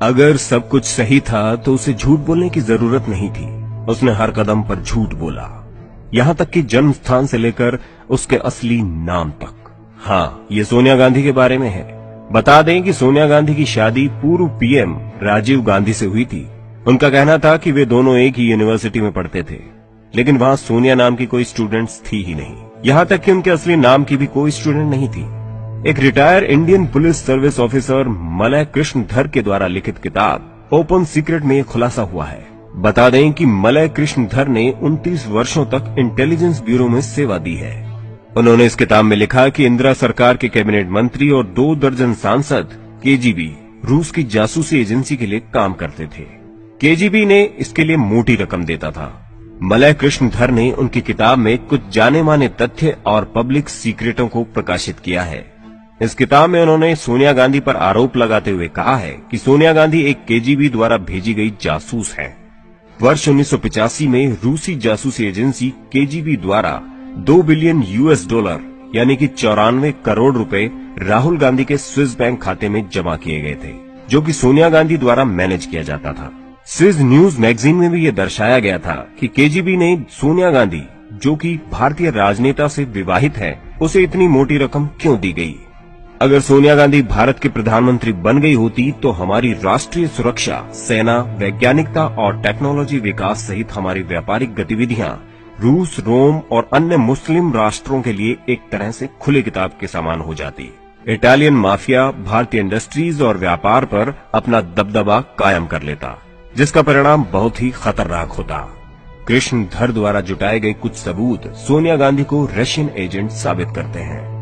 अगर सब कुछ सही था तो उसे झूठ बोलने की जरूरत नहीं थी। उसने हर कदम पर झूठ बोला, यहां तक कि जन्म स्थान से लेकर उसके असली नाम तक। हाँ, ये सोनिया गांधी के बारे में है। बता दें कि सोनिया गांधी की शादी पूर्व पीएम राजीव गांधी से हुई थी। उनका कहना था कि वे दोनों एक ही यूनिवर्सिटी में पढ़ते थे, लेकिन वहां सोनिया नाम की कोई स्टूडेंट्स थी ही नहीं। यहां तक कि उनके असली नाम की भी कोई स्टूडेंट नहीं थी। एक retire Indian police service officer Malay Krishnadhar के द्वारा लिखित किताब ओपन सीक्रेट में खुलासा हुआ है। बता दें कि मलय कृष्णधर ने 29 वर्षों तक इंटेलिजेंस ब्यूरो में सेवा दी है। उन्होंने इस किताब में लिखा कि इंदिरा सरकार के कैबिनेट मंत्री और 2 दर्जन सांसद केजीबी रूस की जासूसी एजेंसी के लिए काम करते थे। केजीबी ने इसके लिए मोटी रकम देता था। मलय कृष्णधर ने उनकी किताब में कुछ जाने माने तथ्य और पब्लिक सीक्रेटों को प्रकाशित किया है। इस किताब में उन्होंने सोनिया गांधी पर आरोप लगाते हुए कहा है कि सोनिया गांधी एक केजीबी द्वारा भेजी गई जासूस है। वर्ष 1985 में रूसी जासूसी एजेंसी केजीबी द्वारा 2 बिलियन यूएस डॉलर यानी कि 94 करोड़ रुपए राहुल गांधी के स्विस बैंक खाते में जमा किए गए थे, जो कि सोनिया गांधी द्वारा मैनेज किया जाता था। स्विस न्यूज मैगजीन में भी यह दर्शाया गया था कि केजीबी ने सोनिया गांधी, जो कि भारतीय राजनेता से विवाहित है, उसे इतनी मोटी रकम क्यों दी गई। अगर सोनिया गांधी भारत की प्रधानमंत्री बन गई होती तो हमारी राष्ट्रीय सुरक्षा, सेना, वैज्ञानिकता और टेक्नोलॉजी विकास सहित हमारी व्यापारिक गतिविधियां रूस, रोम और अन्य मुस्लिम राष्ट्रों के लिए एक तरह से खुले किताब के समान हो जाती। इटालियन माफिया भारतीय इंडस्ट्रीज और व्यापार पर अपना दबदबा कायम कर लेता, जिसका परिणाम बहुत ही खतरनाक होता। कृष्णधर द्वारा जुटाए गए कुछ सबूत सोनिया गांधी को रशियन एजेंट साबित करते हैं।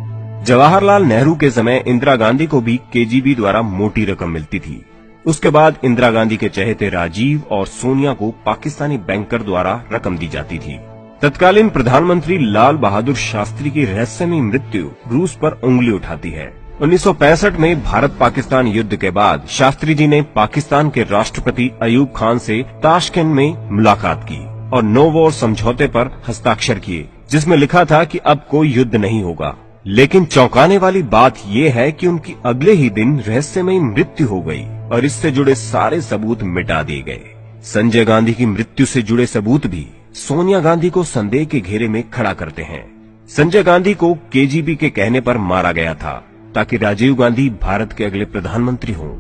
जवाहरलाल नेहरू के समय इंदिरा गांधी को भी केजीबी द्वारा मोटी रकम मिलती थी। उसके बाद इंदिरा गांधी के चहेते राजीव और सोनिया को पाकिस्तानी बैंकर द्वारा रकम दी जाती थी। तत्कालीन प्रधानमंत्री लाल बहादुर शास्त्री की रहस्यमयी मृत्यु रूस पर उंगली उठाती है। 1965 में भारत पाकिस्तान युद्ध के बाद शास्त्री जी ने पाकिस्तान के राष्ट्रपति अयूब खान से ताशकंद में मुलाकात की और नो वॉर समझौते पर हस्ताक्षर किए, जिसमें लिखा था कि अब कोई युद्ध नहीं होगा। लेकिन चौंकाने वाली बात यह है कि उनकी अगले ही दिन रहस्यमयी मृत्यु हो गई और इससे जुड़े सारे सबूत मिटा दिए गए। संजय गांधी की मृत्यु से जुड़े सबूत भी सोनिया गांधी को संदेह के घेरे में खड़ा करते हैं। संजय गांधी को केजीबी के कहने पर मारा गया था ताकि राजीव गांधी भारत के अगले प्रधानमंत्री हों।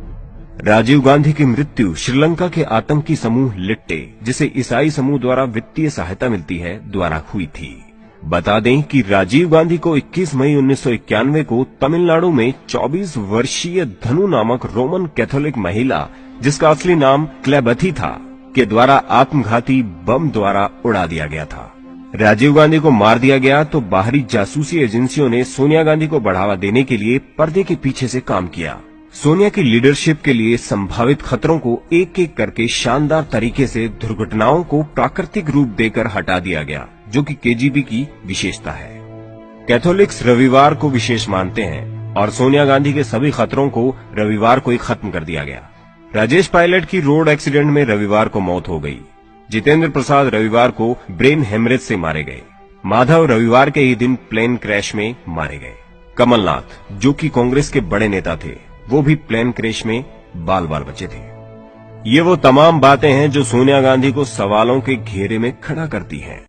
राजीव गांधी की मृत्यु श्रीलंका के आतंकी समूह लिट्टे, जिसे ईसाई समूह द्वारा वित्तीय सहायता मिलती है, द्वारा हुई थी। बता दें कि राजीव गांधी को 21 मई 1991 को तमिलनाडु में 24 वर्षीय धनु नामक रोमन कैथोलिक महिला, जिसका असली नाम क्लेबथी था, के द्वारा आत्मघाती बम द्वारा उड़ा दिया गया था। राजीव गांधी को मार दिया गया तो बाहरी जासूसी एजेंसियों ने सोनिया गांधी को बढ़ावा देने के लिए पर्दे के पीछे से काम किया। सोनिया की लीडरशिप के लिए संभावित खतरों को एक एक करके शानदार तरीके से दुर्घटनाओं को प्राकृतिक रूप देकर हटा दिया गया, जो कि केजीबी की विशेषता है। कैथोलिक्स रविवार को विशेष मानते हैं और सोनिया गांधी के सभी खतरों को रविवार को ही खत्म कर दिया गया। राजेश पायलट की रोड एक्सीडेंट में रविवार को मौत हो गई। जितेंद्र प्रसाद रविवार को ब्रेन हेमरेज से मारे गए। माधव रविवार के ही दिन प्लेन क्रैश में मारे गए। कमलनाथ, जो कि कांग्रेस के बड़े नेता थे, वो भी प्लेन क्रैश में बाल बाल बचे थे। ये वो तमाम बातें हैं जो सोनिया गांधी को सवालों के घेरे में खड़ा करती हैं।